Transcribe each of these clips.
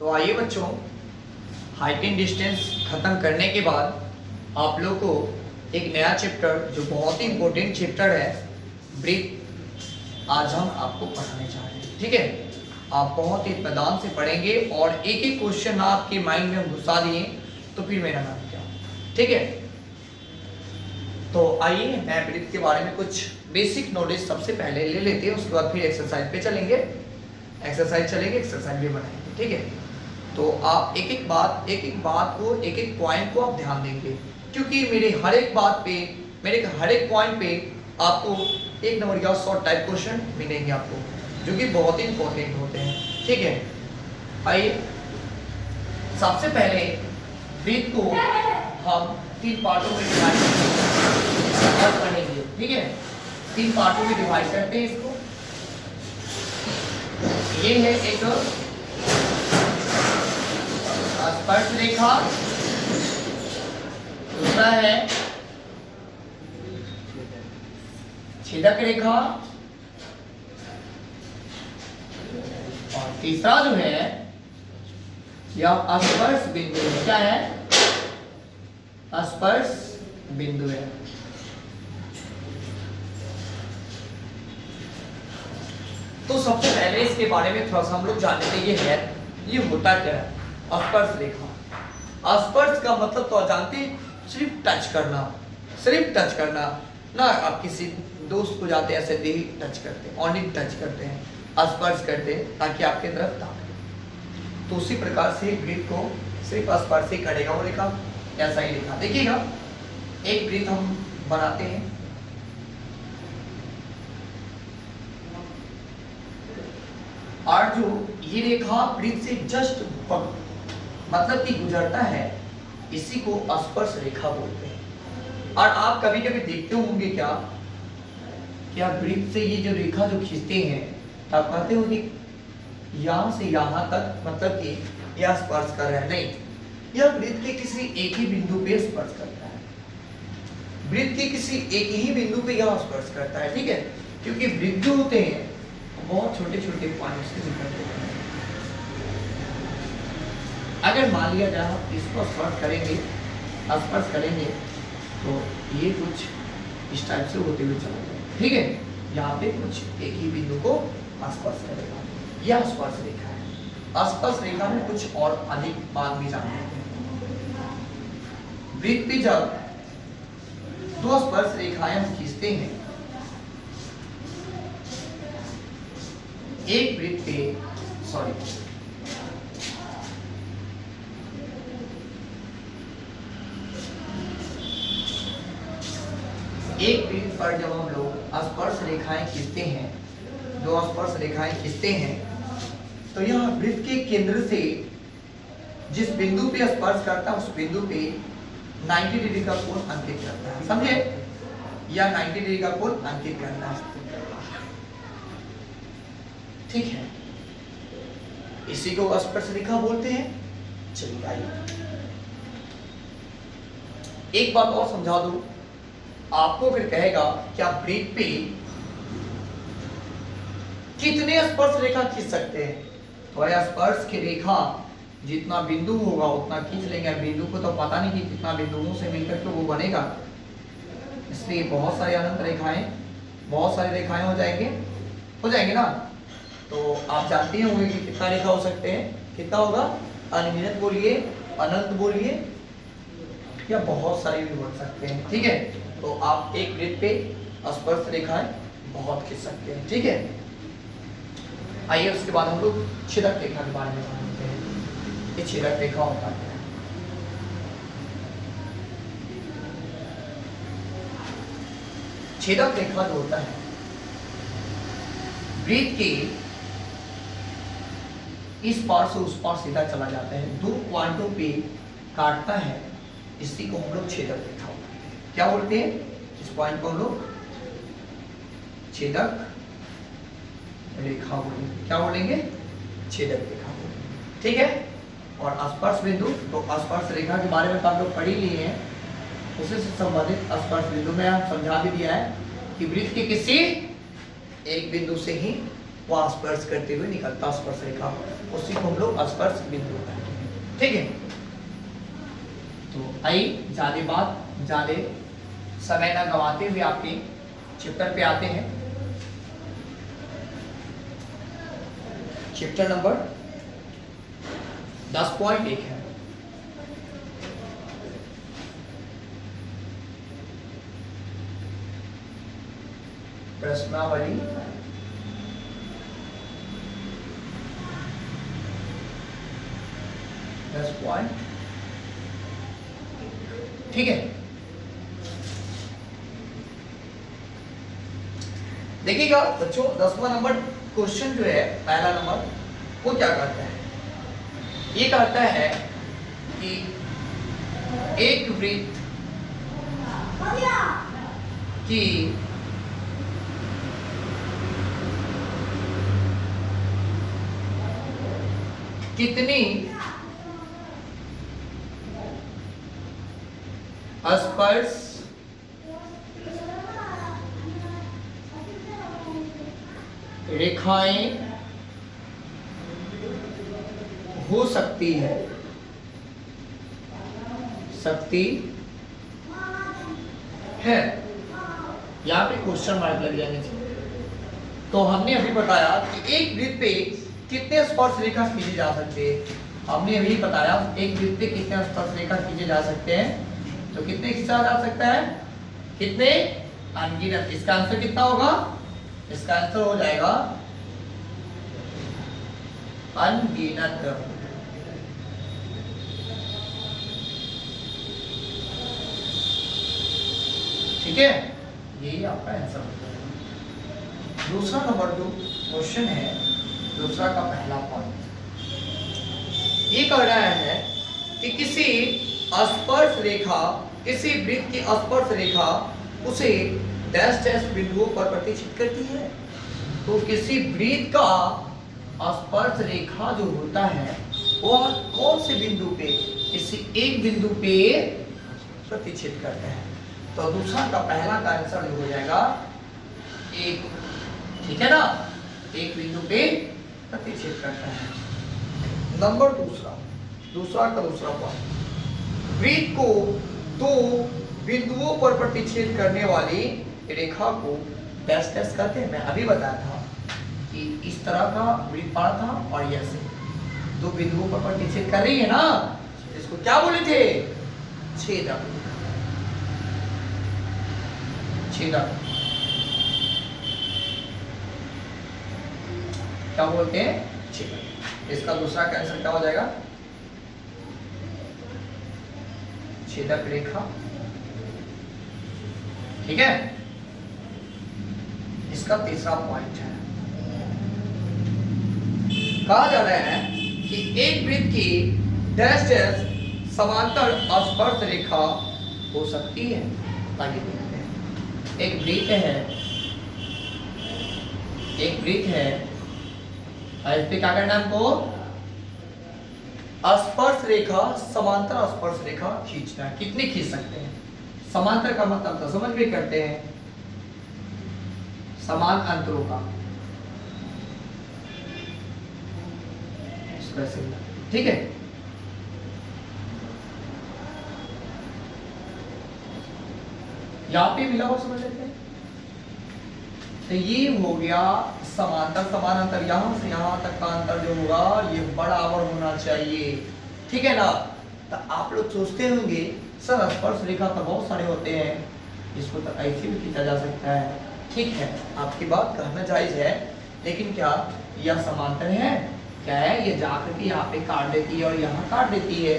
तो आइए बच्चों, हाइट एंड डिस्टेंस खत्म करने के बाद आप लोग को एक नया चैप्टर जो बहुत ही इंपॉर्टेंट चैप्टर है ब्रीथ, आज हम आपको पढ़ाने जा रहे हैं। ठीक है, आप बहुत ही इत्मीनान से पढ़ेंगे और एक एक क्वेश्चन आपके माइंड में घुसा दिए तो फिर मेरा नाम क्या। ठीक है, तो आइए मैं ब्रीथ के बारे में कुछ बेसिक नॉलेज सबसे पहले ले लेते हैं, उसके बाद फिर एक्सरसाइज पे चलेंगे। एक्सरसाइज भी बनाएंगे। ठीक है, तो आप एक एक बात को एक एक पॉइंट को आप ध्यान देंगे, क्योंकि मेरे हर एक पॉइंट पे आपको एक नंबर का शॉर्ट टाइप क्वेश्चन मिलेंगे आपको, जो कि बहुत ही इंपॉर्टेंट होते हैं। ठीक है, आइए सबसे पहले ब्रीथ को हम 3 पार्टों में डिवाइड करेंगे। ठीक है, 3 पार्टों में डिवाइड करते हैं इसको। ये है एक स्पर्श रेखा, दूसरा है छेदक रेखा, और तीसरा जो है यह स्पर्श बिंदु है। क्या है? स्पर्श बिंदु है। तो सबसे पहले इसके बारे में थोड़ा सा हम लोग जान लेते हैं, ये होता क्या है स्पर्श रेखा। स्पर्श का मतलब तो जानते हैं, सिर्फ टच करना ना। आप किसी दोस्त को जाते हैं ऐसे टच करते हैं, ओनली टच करते हैं, स्पर्श करते हैं ताकि आपके तरफ ताके। तो उसी प्रकार से ब्रीथ को सिर्फ स्पर्श ही करेगा वो रेखा, ऐसा ही रेखा। देखिएगा, एक ब्रीथ हम बनाते हैं, और जो ये रेखा ब्रीथ से जस्ट मतलब कि गुजरता है, इसी को स्पर्श रेखा बोलते हैं। और आप कभी कभी देखते होंगे क्या ब्रीथ से ये जो रेखा जो खींचते हैं, आप कहते होंगे यहाँ से यहाँ तक, मतलब कि यह स्पर्श कर रहा है। नहीं, यह ब्रीथ के किसी एक ही बिंदु पे स्पर्श करता है। ब्रीथ के किसी एक ही बिंदु पे यह स्पर्श करता है। ठीक है, क्योंकि ब्रीथ जो होते हैं बहुत छोटे छोटे पॉइंट से निकलते हैं। अगर मान लिया जाए इसको स्पर्श करेंगे तो ये कुछ इस टाइप से होते हुए चला जाएगा। ठीक है, यहाँ पे कुछ एक ही बिंदु को स्पर्श करेगा, यह स्पर्श रेखा है। स्पर्श रेखा में कुछ और अधिक बात भी जान लेते हैं। ब्रीथ पे जब 2 स्पर्श रेखाएं हम खींचते हैं, एक ब्रीथ पर जब हम लोग स्पर्श रेखाएं खींचते हैं, 2 स्पर्श रेखाएं खींचते हैं, तो यह ब्रीथ के केंद्र से जिस बिंदु पे स्पर्श करता है उस बिंदु पे 90 डिग्री का कोण अंकित करता है। समझे? या 90 डिग्री का कोण अंकित करता है। ठीक है, इसी को स्पर्श रेखा बोलते हैं। चलिए आइए एक बात और समझा दूं, आपको फिर कहेगा क्या ब्रीथ पे कितने स्पर्श रेखा खींच सकते हैं? तो यह स्पर्श की रेखा जितना बिंदु होगा उतना खींच लेंगे। बिंदु को तो पता नहीं कि कितना बिंदुओं से मिलकर के वो बनेगा, इसलिए बहुत सारी अनंत रेखाएं, बहुत सारी रेखाएं हो जाएंगे ना। तो आप जानते ही होंगे कि कितना रेखा हो सकते हैं, कितना होगा? अनगिनत बोलिए, अनंत बोलिए, या बहुत सारे भी बोल सकते हैं। ठीक है, तो आप एक ब्रीथ पे स्पर्श रेखाएं बहुत खींच सकते हैं। ठीक है, आइए उसके बाद हम लोग छेदक रेखा के बारे में जानते हैं। ये छेदक रेखा होता है, छेदक रेखा जो होता है ब्रीथ के इस पार से उस पार सीधा चला जाता है, 2 पॉइंटों पे काटता है, इसी को हम लोग छेदक रेखा बोलते हैं। क्या बोलते हैं? इस पॉइंट को हम लोग छेदक रेखा बोलेंगे। क्या बोलेंगे? छेदक रेखा बोलेंगे। ठीक है, और स्पर्श बिंदु, तो स्पर्श रेखा के बारे में तो आप लोग पढ़ ही लिए हैं, उसी से संबंधित स्पर्श बिंदु में हम समझा भी दिया है कि ब्रीथ के किसी एक बिंदु से ही वह स्पर्श करते हुए निकलता स्पर्श रेखा। उसी को हम लोग स्पर्श बिंदु कहते हैं। ठीक है, तो आई ज्यादा समय न गंवाते हुए आपके चैप्टर पे आते हैं। चैप्टर नंबर 10.1 है। प्रश्नावली ठीक है, देखिएगा बच्चों 10वां नंबर क्वेश्चन जो है, पहला नंबर वो क्या कहता है? ये कहता है कि एक वृत्त की कितनी स्पर्श रेखाएं हो सकती है, यहाँ पे क्वेश्चन मार्क लग जाने चाहिए। तो हमने अभी बताया कि एक वृत्त पे कितने स्पर्श रेखा खींचे जा सकते हैं। हमने अभी बताया एक वृत्त पे कितने स्पर्श रेखा खींचे जा सकते हैं। तो कितने खींचा जा सकता है? कितने? अनगिनत। इसका आंसर कितना होगा? इसका आंसर हो जाएगा अनगिनत। ठीक है, यही आपका आंसर होगा। दूसरा नंबर जो क्वेश्चन है, दूसरा का पहला पॉइंट ये कह रहा है कि किसी स्पर्श रेखा, किसी वृत्त की स्पर्श रेखा उसे डैश डैश बिंदुओं पर प्रतिच्छेद करती है। तो किसी वृत्त का स्पर्श रेखा जो होता है वह कौन से बिंदु पे, किसी एक बिंदु पे प्रतिच्छेद करता है। तो दूसरा का पहला का आंसर हो जाएगा एक। ठीक है ना, एक बिंदु पे प्रतिच्छेद करता है। नंबर दूसरा का दूसरा पॉइंट, वृत्त को दो बिंदुओं पर प्रतिच्छेद करने वाली रेखा को डैश डैश कहते हैं। मैं अभी बताया था कि इस तरह का वृत्त पड़ा था और ऐसे दो बिंदुओं पर प्रतिच्छेद कर रही है ना, इसको क्या बोले थे? छेदक। छेदक क्या बोलते हैं? छेदक। इसका दूसरा का आंसर क्या हो जाएगा? छेदक रेखा। ठीक है, इसका तीसरा पॉइंट है, कहा जा रहा है कि एक वृत्त की डैश डैश समांतर स्पर्श रेखा हो सकती है। आगे देखते हैं। एक वृत्त है और इस पे क्या करना है हमको? स्पर्श रेखा, समांतर स्पर्श रेखा खींचना है। कितनी खींच सकते हैं? समांतर का मतलब तो समझ भी करते हैं, समान अंतरों का। ठीक है, यहां पे मिला हो, समझ लेते हैं। तो ये हो गया समांतर। समान अंतर यहां से यहां तक का अंतर जो होगा ये बराबर होना चाहिए। ठीक है ना। तो आप लोग सोचते होंगे सर स्पर्श रेखा तो बहुत सारे होते हैं, इसको तो ऐसे भी खींचा जा सकता है। ठीक है, आपकी बात कहना जायज है, लेकिन क्या यह समांतर है? क्या है, ये जाकर के यहाँ पे काट देती है और यहाँ काट देती है,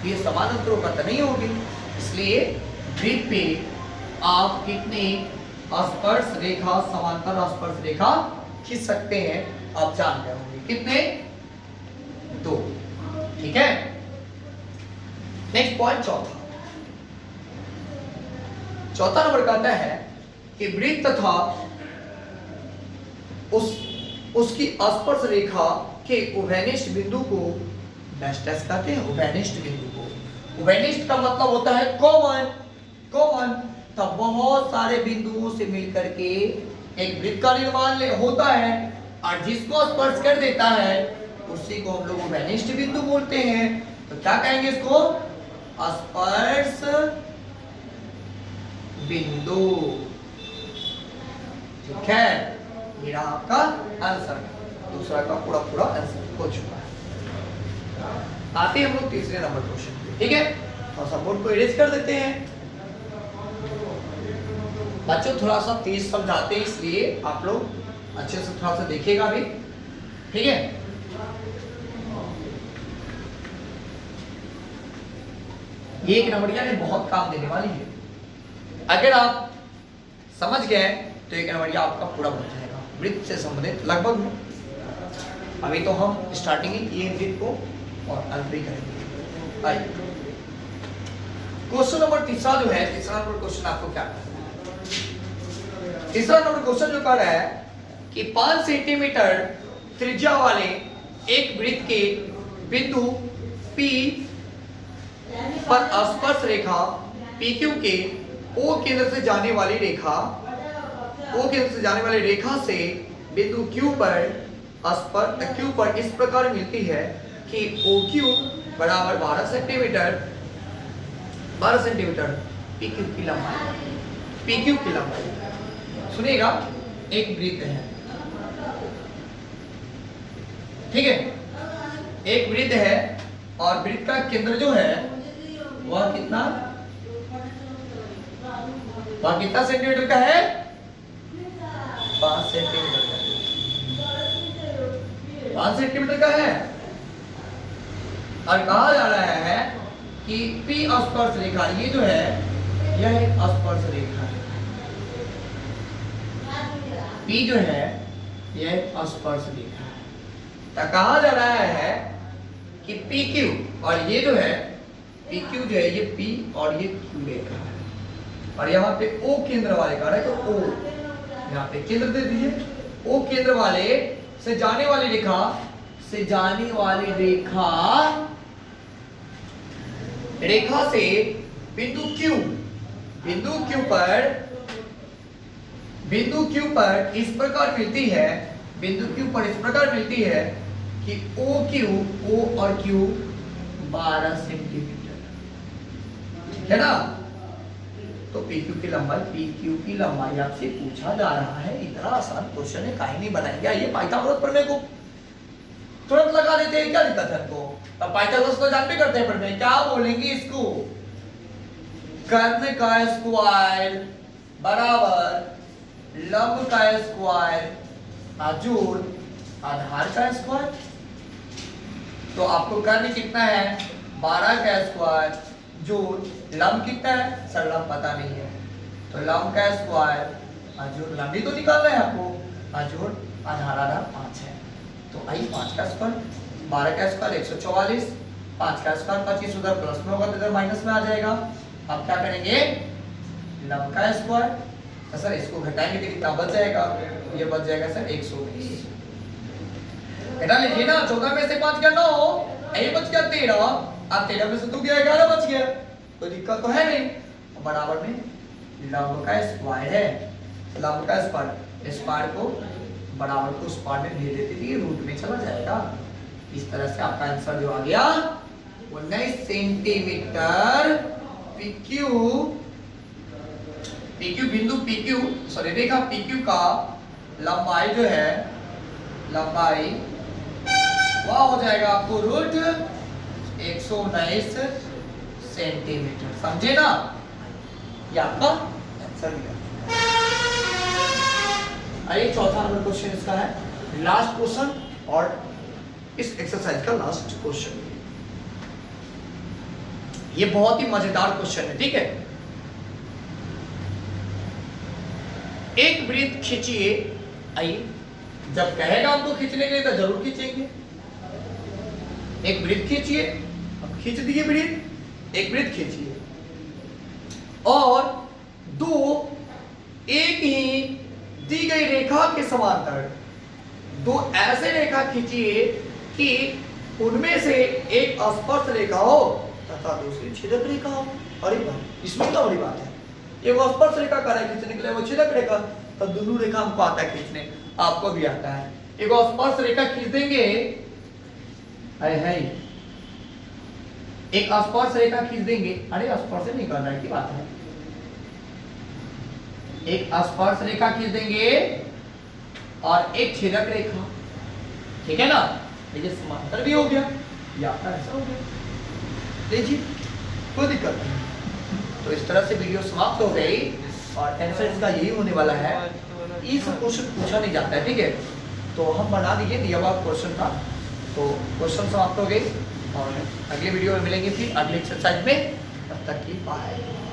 ये समान अंतरों का तो नहीं होगी। इसलिए वृत्त पे आप कितने स्पर्श रेखा, समांतर स्पर्श रेखा खींच सकते हैं आप जान गए होंगे। कितने? 2। ठीक है, नेक्स्ट पॉइंट चौथा नंबर कहता है कि वृत्त तथा उसकी स्पर्श रेखा के उभयनिष्ठ बिंदु को डैश डैश कहते हैं। उभयनिष्ठ बिंदु को, उभयनिष्ठ का मतलब होता है कॉमन। तब बहुत सारे बिंदुओं से मिलकर के एक वृत्त का निर्माण होता है और जिसको स्पर्श कर देता है उसी को हम लोग वेनिस्ड बिंदु बोलते हैं। तो क्या कहेंगे इसको? स्पर्श बिंदु। ठीक है, मेरा आपका आंसर, दूसरा का पूरा पूरा आंसर हो चुका है। आते हैं हम लोग तीसरे नंबर क्वेश्चन पे। ठीक है, तो सब बोर्ड को इरेज कर देते हैं। बच्चों थोड़ा सा तेज समझाते हैं, इसलिए आप लोग अच्छे से थोड़ा सा देखिएगा भी। ठीक है, ये एक नंबरिया ने बहुत काम देने वाली है। अगर आप समझ गए तो एक नंबरिया आपका पूरा बन जाएगा वृत्त से संबंधित लगभग में। अभी तो हम स्टार्टिंग ही किए वृत्त को और अंत भी करेंगे। आइए क्वेश्चन नंबर तीसरा जो है, तीसरा नंबर क्वेश्चन आपको क्या करना है? तीसरा नंबर क्वेश्चन जो कर रहा है कि 5 सेंटीमीटर त्रिज्या वाले एक वृत्त के बिंदु P पर स्पर्श रेखा PQ के O केंद्र से जाने वाली रेखा, O केंद्र से जाने वाली रेखा से बिंदु Q पर इस प्रकार मिलती है कि OQ बराबर 12 सेंटीमीटर PQ की लंबाई। सुनिएगा, एक वृत्त है, ठीक है, एक वृत्त है और वृत्त का केंद्र जो है वह कितना सेंटीमीटर का है? 5 सेंटीमीटर का, 5 सेंटीमीटर का है। और कहा जा रहा है कि P स्पर्श रेखा, ये जो है यह एक स्पर्श रेखा है। P जो है यह एक स्पर्श रेखा है। तो कहा जा रहा है कि PQ, और ये जो है PQ जो है ये P और ये Q रेखा है, और यहाँ पे O केंद्र वाले का है, तो O यहाँ पे केंद्र दे दीजिए। O केंद्र वाले से जाने वाली रेखा से बिंदु Q पर इस प्रकार मिलती है, कि O और Q 12 सेंटीमीटर, ठीक है ना। तो PQ की लंबाई आपसे पूछा जा रहा है। इतना आसान क्वेश्चन है, काहे नहीं बनाएंगे? ये पाइथागोरस पढ़ने को तुरंत लगा देते हैं, क्या दिक्कत है इनको? अब पाइथागोरस तो जानते करते हैं पढ़ने, क्या बोलेंगे इसको? कर्ण का स्क्वायर बराबर लंब का स्क्वायर जोड़ आधार का स्क्वायर। तो आपको कर्ण कितना है? 12 का स्क्वायर जोड़ लंब कितना है? सर लंब पता नहीं है, तो लंब का स्क्वायर जोड़ लंबी तो निकालना है आपको, जोड़ आधार 5 है। तो आई 5 का स्क्वायर, 12 का स्क्वायर 144, 5 का स्क्वायर 25, उधर प्लस में होगा तो इधर माइनस में आ जाएगा। अब क्या करेंगे? लंब का स्क्वायर, तो सर इसको घटाएंगे तो कितना बच जाएगा? ये बच जाएगा सर 120। घटा लीजिए ना, 14 में से 5 गया 9, ये बच गया 13, अब 13 में से 2 गया 11 बच गया, कोई दिक्कत तो है नहीं। बराबर में लंब का स्क्वायर है, लंब का स्क्वायर को बराबर को स्क्वायर में भेज देते थे, रूट में चला जाएगा। इस तरह से आपका आंसर जो आ गया 19 सेंटीमीटर बिंदु रेखा PQ का लंबाई जो है, लंबाई वह हो जाएगा आपको रूट 119 सेंटीमीटर। समझे ना? ये आपका आंसर है। आइए चौथा नंबर क्वेश्चन इसका है, लास्ट क्वेश्चन और इस एक्सरसाइज का लास्ट क्वेश्चन। ये बहुत ही मजेदार क्वेश्चन है, ठीक है। एक वृत्त खींचिए। आइए, जब कहेगा हमको खींचने के लिए तो जरूर खींचेंगे। एक वृत्त खींचिए, अब खींच दिए वृत्त, एक वृत्त खींचिए और दो एक ही दी गई रेखा के समांतर दो ऐसे रेखा खींचिए कि उनमें से एक स्पर्श रेखा हो तथा दूसरी छेदक रेखा हो। अरे भाई, इसमें क्या बड़ी बात है? एक स्पर्श रेखा कर रहा है खींचने के लिए, वो छेदक रेखा, तो दोनों रेखा हमको आता है खींचने, आपको भी आता है। एक स्पर्श रेखा खींच देंगे है ही। एक स्पर्श रेखा खींच देंगे, अरे स्पर्श नहीं कर रहा है, की बात है। एक स्पर्श रेखा खींच देंगे और एक छेदक रेखा, ठीक है ना, ये समांतर भी हो गया, या ऐसा हो गया, देखिए कोई दिक्कत नहीं। तो इस तरह से वीडियो समाप्त हो गई और आंसर इसका यही होने वाला है। इस क्वेश्चन पूछा नहीं जाता है, ठीक है, तो हम बना दीजिए दिया हुआ क्वेश्चन था। तो क्वेश्चन समाप्त हो गए और अगले वीडियो में मिलेंगे फिर अगले एक्सरसाइज में, तब तक की बाय।